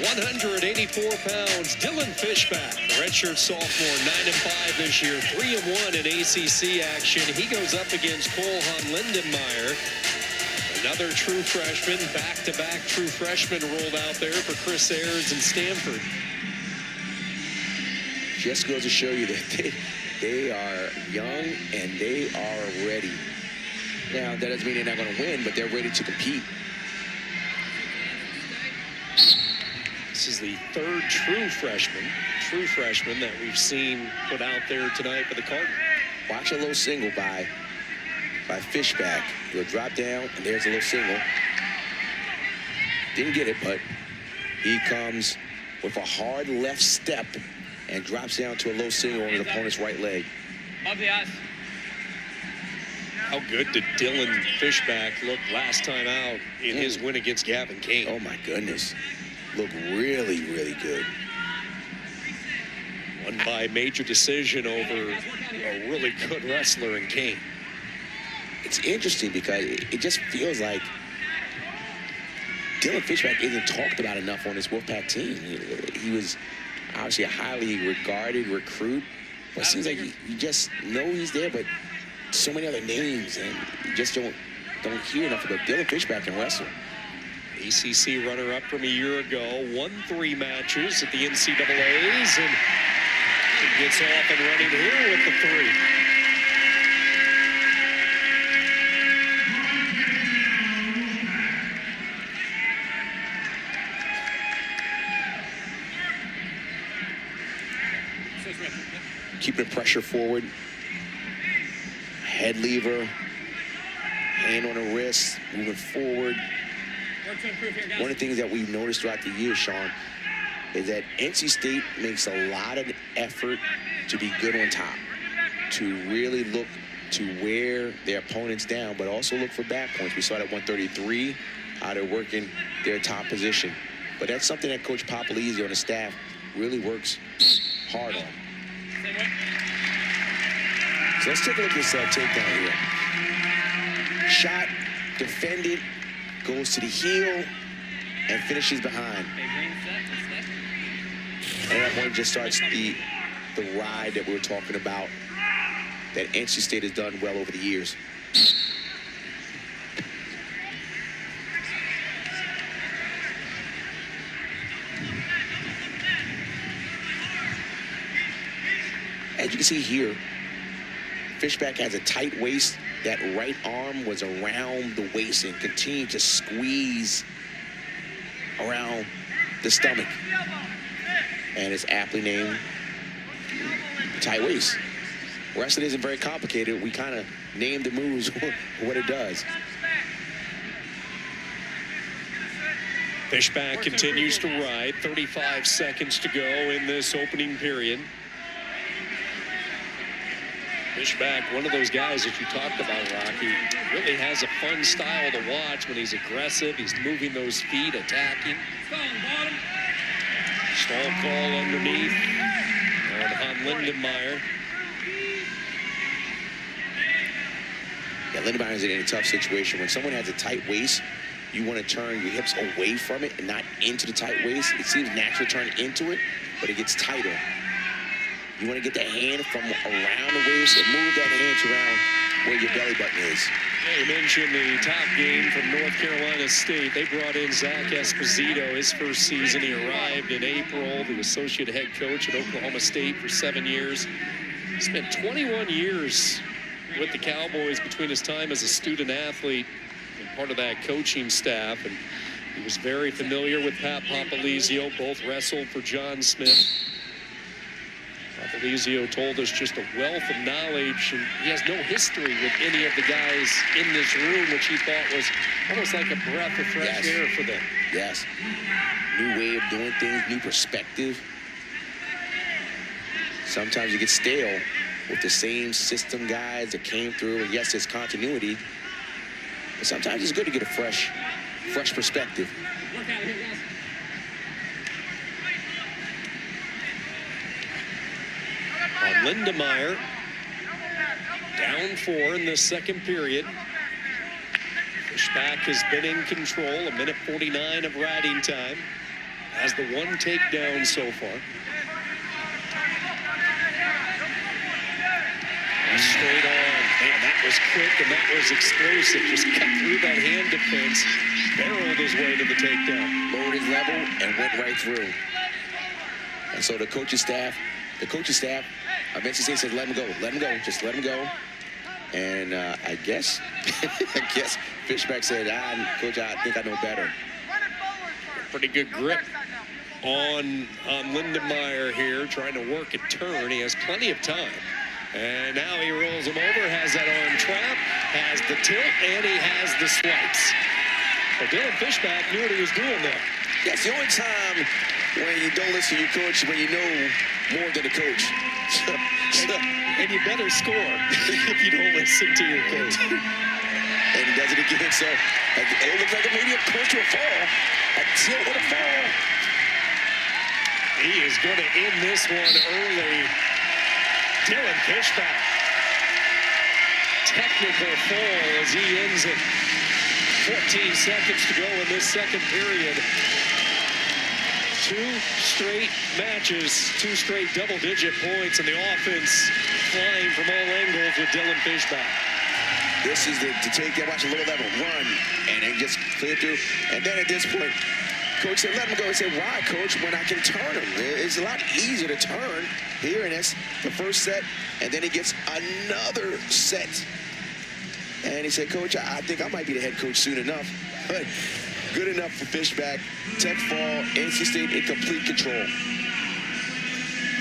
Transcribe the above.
184 pounds, Dylan Fishback, the redshirt sophomore, 9-5 this year, 3-1 in ACC action. He goes up against Lindemyer, another true freshman. Back-to-back true freshmen rolled out there for Chris Ayers and Stanford. Just goes to show you that they are young and they are ready. Now, that doesn't mean they're not going to win, but they're ready to compete. This is the third true freshman that we've seen put out there tonight for the Cardinals. Watch a low single by Fishback. He'll drop down, and there's a little single. Didn't get it, but he comes with a hard left step and drops down to a low single on his opponent's right leg. Above the eyes. How good did Dylan Fishback look last time out in his win against Gavin Kane? Oh, my goodness. Looked really, really good. Won by major decision over a really good wrestler in Kane. It's interesting because it just feels like Dylan Fishback isn't talked about enough on this Wolfpack team. He was obviously a highly regarded recruit, but it seems like you just know he's there, but so many other names, and you just don't hear enough about Dylan Fishback and wrestle. ACC runner-up from a year ago, won 3 matches at the NCAAs, and gets off and running here with the 3. Keeping pressure forward. Head lever. Hand on the wrist. Moving forward. One of the things that we've noticed throughout the year, Sean, is that NC State makes a lot of effort to be good on top, to really look to wear their opponents down, but also look for back points. We saw that 133, how they're working their top position. But that's something that Coach Papalizio and the staff really works hard on. So let's take a look at this takedown here. Shot, defended, goes to the heel, and finishes behind. And that one just starts the ride that we were talking about that NC State has done well over the years. As you can see here, Fishback has a tight waist. That right arm was around the waist and continued to squeeze around the stomach. And it's aptly named tight waist. Wrestling isn't very complicated. We kind of name the moves what it does. Fishback continues to ride. 35 seconds to go in this opening period. Fishback, one of those guys that you talked about, Rocky, really has a fun style to watch when he's aggressive. He's moving those feet, attacking. Stall call underneath on Lindemyer. Yeah, Lindemyer is in a tough situation. When someone has a tight waist, you want to turn your hips away from it and not into the tight waist. It seems natural to turn into it, but it gets tighter. You want to get the hand from around the waist and move that hand around where your belly button is. Yeah, you mentioned the top game from North Carolina State. They brought in Zach Esposito his first season. He arrived in April, the associate head coach at Oklahoma State for 7 years. He spent 21 years with the Cowboys between his time as a student athlete and part of that coaching staff. And he was very familiar with Pat Papalizio. Both wrestled for John Smith. Papalizio told us just a wealth of knowledge, and he has no history with any of the guys in this room, which he thought was almost like a breath of fresh air for them. Yes. New way of doing things, new perspective. Sometimes you get stale with the same system guys that came through, and yes, there's continuity, but sometimes it's good to get a fresh perspective. Work out of here, guys. Lindemyer down 4 in the second period. Fishback has been in control, 1:49 of riding time. has the one takedown so far. Straight on. Man, that was quick and that was explosive. Just cut through that hand defense, barreled his way to the takedown. Lowered his level and went right through. And so the coaching staff of NC State said, let him go, just let him go. And I guess Fishback said, Coach, I think I know better. Pretty good grip on Lindemyer here, trying to work a turn. He has plenty of time. And now he rolls him over, has that arm trap, has the tilt, and he has the swipes. But Dylan Fishback knew what he was doing there. That's the only time when you don't listen to your coach, when you know more than the coach. And you better score if you don't listen to your coach. And he does it again. So it looks like maybe a push to a fall. A tilt with a fall. He is going to end this one early. Dylan Fishback. Technical fall as he ends it. 14 seconds to go in this second period. 2 straight matches, 2 straight double-digit points, and the offense flying from all angles with Dylan Fishback. This is to take that, watch a lower level, run, and then just clear through. And then at this point, coach said, let him go. He said, why, coach, when I can turn him? It's a lot easier to turn here, and that's the first set, and then he gets another set. And he said, Coach, I think I might be the head coach soon enough. But good enough for Fishback. Tech fall, NC State in complete control.